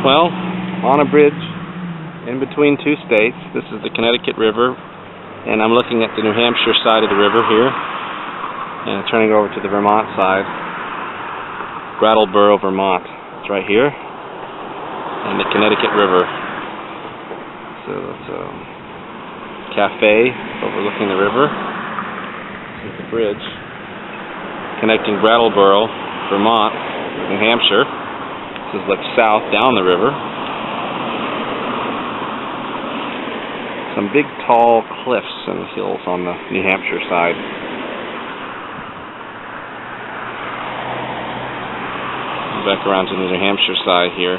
Well, on a bridge in between two states. This is the Connecticut River, and I'm looking at the New Hampshire side of the river here, and turning over to the Vermont side. Brattleboro, Vermont. It's right here, and the Connecticut River. So it's a cafe overlooking the river. This is the bridge connecting Brattleboro, Vermont, New Hampshire. This is like south down the river. Some big tall cliffs and hills on the New Hampshire side. Back around to the New Hampshire side here.